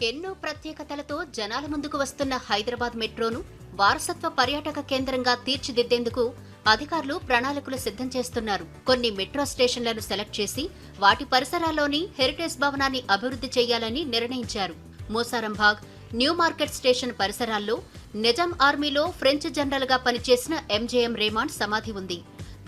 ఎన్నో ప్రత్యేకతలతో జనాల ముందుకు వస్తున్న హైదరాబాద్ మెట్రోను వారసత్వ పర్యాటక కేంద్రంగా తీర్చిదిద్దేందుకు అధికారులు ప్రణాళికలు సిద్ధం చేస్తున్నారు. కొన్ని మెట్రో స్టేషన్లను సెలెక్ట్ చేసి వాటి పరిసరాల్లోని హెరిటేజ్ భవనాన్ని అభివృద్ధి చేయాలని నిర్ణయించారు. మూసారంబాగ్, న్యూ మార్కెట్ స్టేషన్ పరిసరాల్లో నిజాం ఆర్మీలో ఫ్రెంచ్ జనరల్ గా పనిచేసిన ఎంజేఎం రేమాండ్ సమాధి ఉంది.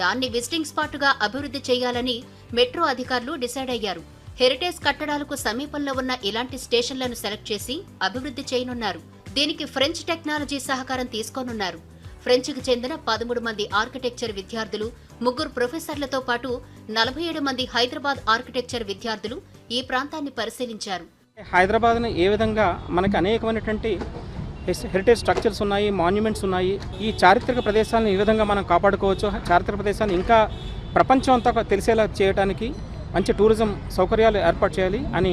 దాన్ని విజిటింగ్ స్పాటుగా అభివృద్ధి చేయాలని మెట్రో అధికారులు డిసైడ్ అయ్యారు. హెరిటేజ్ కట్టడాలకు సమీపంలో ఉన్న ఇలాంటి స్టేషన్లను సెలెక్ట్ చేసి అభివృద్ధి చేయనున్నారు. దీనికి ఫ్రెంచ్ టెక్నాలజీ సహకారం తీసుకోనున్నారు. ఫ్రెంచ్కి చెందిన 13 మంది ఆర్కిటెక్చర్ విద్యార్థులు, 3 ప్రొఫెసర్లతో పాటు 47 మంది హైదరాబాద్ ఆర్కిటెక్చర్ విద్యార్థులు ఈ ప్రాంతాన్ని పరిశీలించారు. హైదరాబాద్ని ఏ విధంగా మనకు అనేకమైనటువంటి హెరిటేజ్ స్ట్రక్చర్స్ ఉన్నాయి, మాన్యుమెంట్స్ ఉన్నాయి. ఈ చారిత్రక ప్రదేశాలను ఈ విధంగా మనం కాపాడుకోవచ్చు. చారిత్రక ప్రదేశాలను ఇంకా ప్రపంచం అంతా తెలిసేలా చేయడానికి మంచి టూరిజం సౌకర్యాలు ఏర్పాటు చేయాలి అని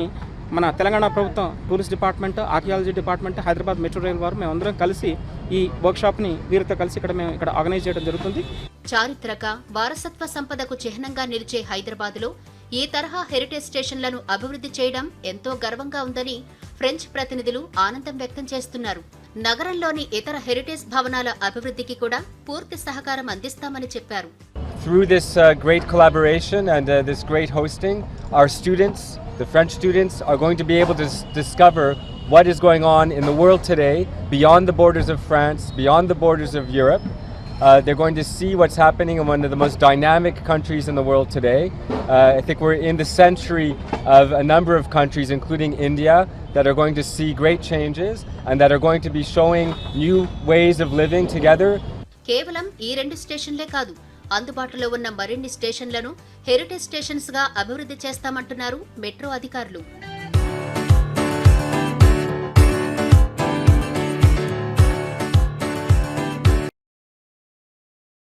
మన తెలంగాణ ప్రభుత్వం tourist department, archaeology department, Hyderabad metro rail వారు మేమందరం కలిసి ఈ వర్క్షాప్ని వీరితో కలిసి ఇక్కడ ఆర్గనైజ్ చేయడం జరుగుతుంది. చారిత్రక వారసత్వ సంపదకు చిహ్నంగా నిలిచే హైదరాబాద్లో ఈ తరహా హెరిటేజ్ స్టేషన్లను అభివృద్ధి చేయడం ఎంతో గర్వంగా ఉందని ఫ్రెంచ్ ప్రతినిధులు ఆనందం వ్యక్తం చేస్తున్నారు. నగరంలోని ఇతర హెరిటేజ్ భవనాల అభివృద్ధికి కూడా పూర్తి సహకారం అందిస్తామని చెప్పారు. Through this great collaboration and this great hosting, our students, the French students, are going to be able to discover what is going on in the world today, beyond the borders of France, beyond the borders of Europe. They're going to see what's happening in one of the most dynamic countries in the world today. I think we're in the century of a number of countries, including India, that are going to see great changes and that are going to be showing new ways of living together. కేవలం ఈ 2 స్టేషన్లే కాదు, అందుబాటులో ఉన్న మరిన్ని స్టేషన్లను heritage stations గా అభివృద్ధి చేస్తామంటున్నారు metro అధికారులు.